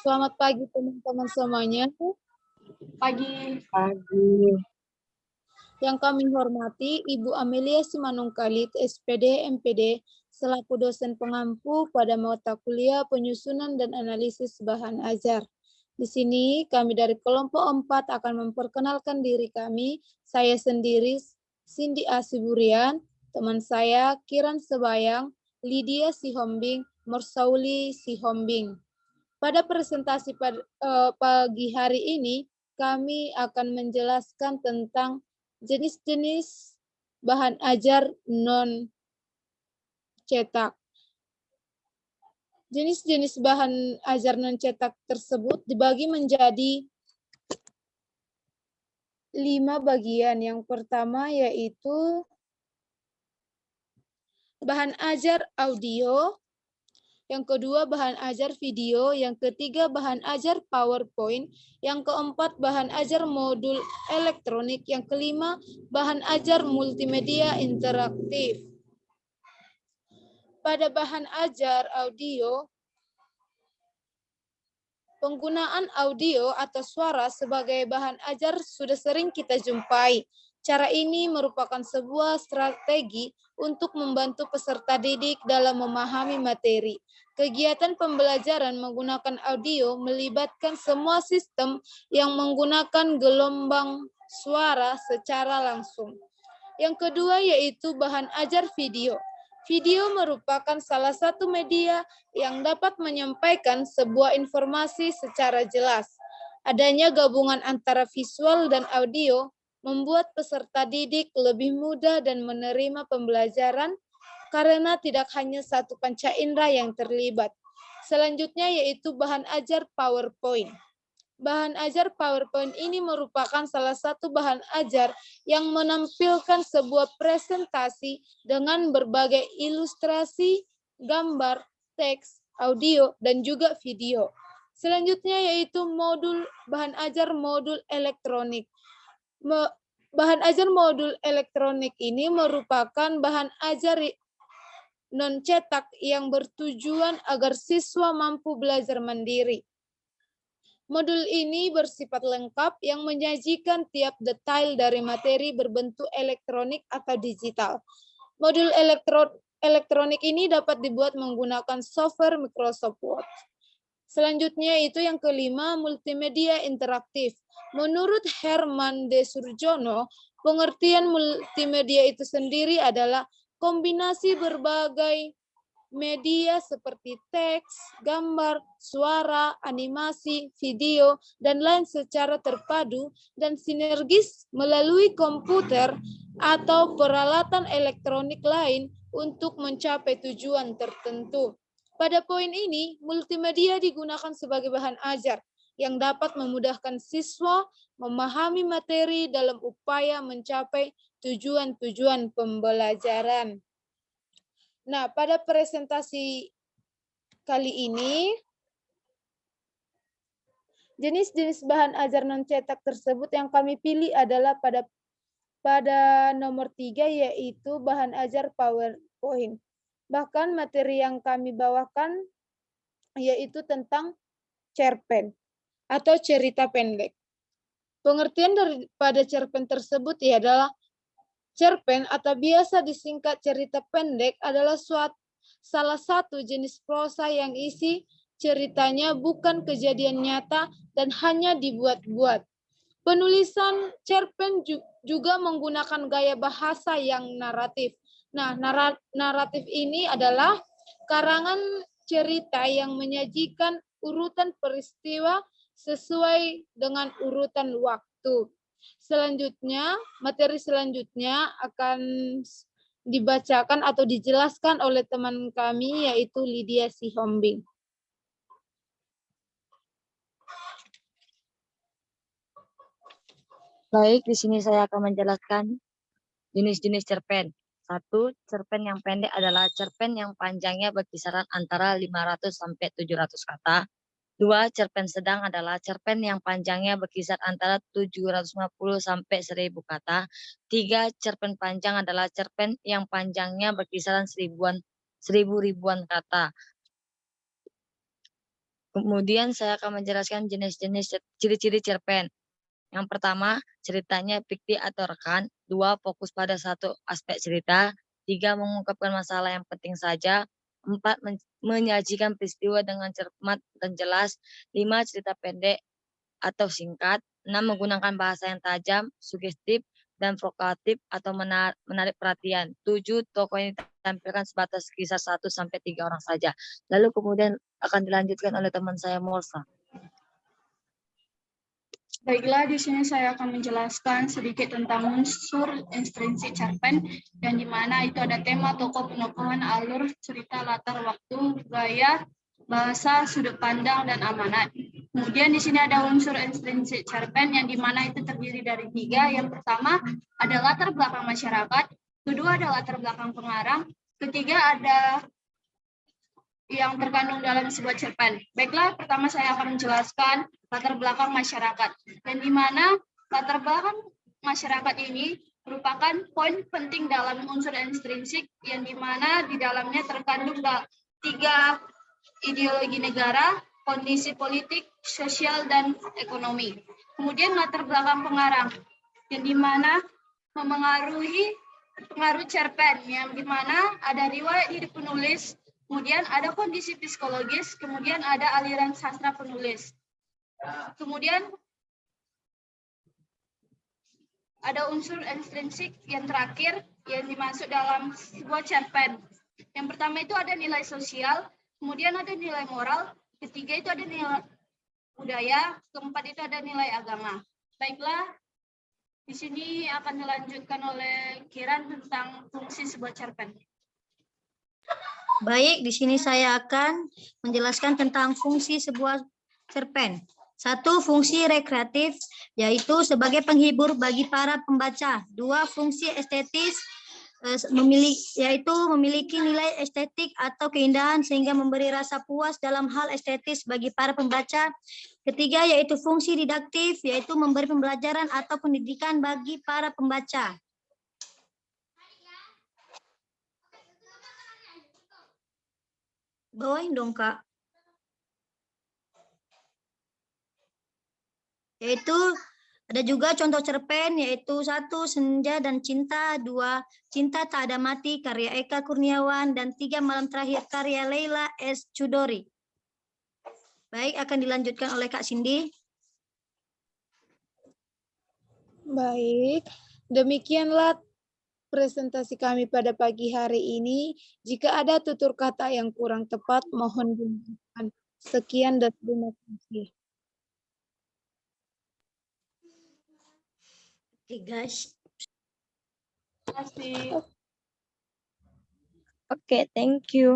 Selamat pagi teman-teman semuanya. Pagi. Yang kami hormati Ibu Amelia Simanungkalit, SPD, MPD, selaku dosen pengampu pada mata kuliah penyusunan dan analisis bahan ajar. Di sini kami dari kelompok 4 akan memperkenalkan diri kami. Saya sendiri Cindy Asiburian, teman saya Kiran Sebayang, Lydia Sihombing, Morsauli Sihombing. Pada presentasi pagi hari ini, kami akan menjelaskan tentang jenis-jenis bahan ajar non-cetak. Jenis-jenis bahan ajar non-cetak tersebut dibagi menjadi 5 bagian. Yang pertama yaitu bahan ajar audio, yang kedua bahan ajar video, yang ketiga bahan ajar PowerPoint, yang keempat bahan ajar modul elektronik, yang kelima bahan ajar multimedia interaktif. Pada bahan ajar audio, penggunaan audio atau suara sebagai bahan ajar sudah sering kita jumpai. Cara ini merupakan sebuah strategi untuk membantu peserta didik dalam memahami materi. Kegiatan pembelajaran menggunakan audio melibatkan semua sistem yang menggunakan gelombang suara secara langsung. Yang kedua yaitu bahan ajar video. Video merupakan salah satu media yang dapat menyampaikan sebuah informasi secara jelas. Adanya gabungan antara visual dan audio membuat peserta didik lebih mudah dan menerima pembelajaran karena tidak hanya satu panca indera yang terlibat. Selanjutnya yaitu bahan ajar PowerPoint. Bahan ajar PowerPoint ini merupakan salah satu bahan ajar yang menampilkan sebuah presentasi dengan berbagai ilustrasi, gambar, teks, audio, dan juga video. Selanjutnya yaitu bahan ajar modul elektronik. Bahan ajar modul elektronik ini merupakan bahan ajar non-cetak yang bertujuan agar siswa mampu belajar mandiri. Modul ini bersifat lengkap yang menyajikan tiap detail dari materi berbentuk elektronik atau digital. Modul elektronik ini dapat dibuat menggunakan software Microsoft Word. Selanjutnya itu yang kelima, multimedia interaktif. Menurut Herman de Surjono, pengertian multimedia itu sendiri adalah kombinasi berbagai media seperti teks, gambar, suara, animasi, video, dan lain secara terpadu dan sinergis melalui komputer atau peralatan elektronik lain untuk mencapai tujuan tertentu. Pada poin ini, multimedia digunakan sebagai bahan ajar yang dapat memudahkan siswa memahami materi dalam upaya mencapai tujuan-tujuan pembelajaran. Nah, pada presentasi kali ini, jenis-jenis bahan ajar non-cetak tersebut yang kami pilih adalah pada nomor 3, yaitu bahan ajar PowerPoint. Bahkan materi yang kami bawakan yaitu tentang cerpen atau cerita pendek. Pengertian daripada cerpen tersebut adalah cerpen atau biasa disingkat cerita pendek adalah salah satu jenis prosa yang isi ceritanya bukan kejadian nyata dan hanya dibuat-buat. Penulisan cerpen juga menggunakan gaya bahasa yang naratif. Nah, naratif ini adalah karangan cerita yang menyajikan urutan peristiwa sesuai dengan urutan waktu. Selanjutnya, materi selanjutnya akan dibacakan atau dijelaskan oleh teman kami yaitu Lydia Sihombing. Baik, di sini saya akan menjelaskan jenis-jenis cerpen. 1. Cerpen yang pendek adalah cerpen yang panjangnya berkisaran antara 500 sampai 700 kata. 2. Cerpen sedang adalah cerpen yang panjangnya berkisar antara 750 sampai 1000 kata. 3. Cerpen panjang adalah cerpen yang panjangnya berkisaran 1000 ribuan kata. Kemudian saya akan menjelaskan jenis-jenis ciri-ciri cerpen. Yang pertama, ceritanya fiktif atau rekan. 2, fokus pada satu aspek cerita. 3, mengungkapkan masalah yang penting saja. 4, menyajikan peristiwa dengan cermat dan jelas. 5, cerita pendek atau singkat. 6, menggunakan bahasa yang tajam, sugestif, dan provokatif atau menarik perhatian. 7, tokoh ini ditampilkan sebatas kisah 1-3 orang saja. Lalu kemudian akan dilanjutkan oleh teman saya Morsa. Baiklah, di sini saya akan menjelaskan sedikit tentang unsur intrinsik cerpen, yang di mana itu ada tema, tokoh, penokohan, alur, cerita, latar waktu, gaya, bahasa, sudut pandang, dan amanat. Kemudian di sini ada unsur intrinsik cerpen, yang di mana itu terdiri dari 3. Yang pertama ada latar belakang masyarakat, kedua ada latar belakang pengarang, ketiga ada yang terkandung dalam sebuah cerpen. Baiklah, pertama saya akan menjelaskan latar belakang masyarakat. Dan di mana latar belakang masyarakat ini merupakan poin penting dalam unsur intrinsik, yang di mana di dalamnya terkandung 3 ideologi negara, kondisi politik, sosial, dan ekonomi. Kemudian latar belakang pengarang, yang di mana memengaruhi pengaruh cerpen, yang di mana ada riwayat hidup penulis, kemudian ada kondisi psikologis, kemudian ada aliran sastra penulis. Kemudian ada unsur intrinsik yang terakhir yang dimasuk dalam sebuah cerpen. Yang pertama itu ada nilai sosial, kemudian ada nilai moral, ketiga itu ada nilai budaya, keempat itu ada nilai agama. Baiklah, di sini akan dilanjutkan oleh Kiran tentang fungsi sebuah cerpen. Baik, di sini saya akan menjelaskan tentang fungsi sebuah cerpen. 1, fungsi rekreatif, yaitu sebagai penghibur bagi para pembaca. 2, fungsi estetis, yaitu memiliki nilai estetik atau keindahan sehingga memberi rasa puas dalam hal estetis bagi para pembaca. Ketiga, yaitu fungsi didaktif, yaitu memberi pembelajaran atau pendidikan bagi para pembaca. Bawain dong, Kak. Yaitu ada juga contoh cerpen, yaitu 1, Senja dan Cinta, 2, Cinta Tak Ada Mati karya Eka Kurniawan, dan 3, Malam Terakhir karya Leila S. Chudori. Baik, akan dilanjutkan oleh Kak Cindy. Baik, demikianlah presentasi kami pada pagi hari ini. Jika ada tutur kata yang kurang tepat, mohon dimaafkan. Sekian dan terima kasih. Oke, guys. Terima kasih. Oke, thank you.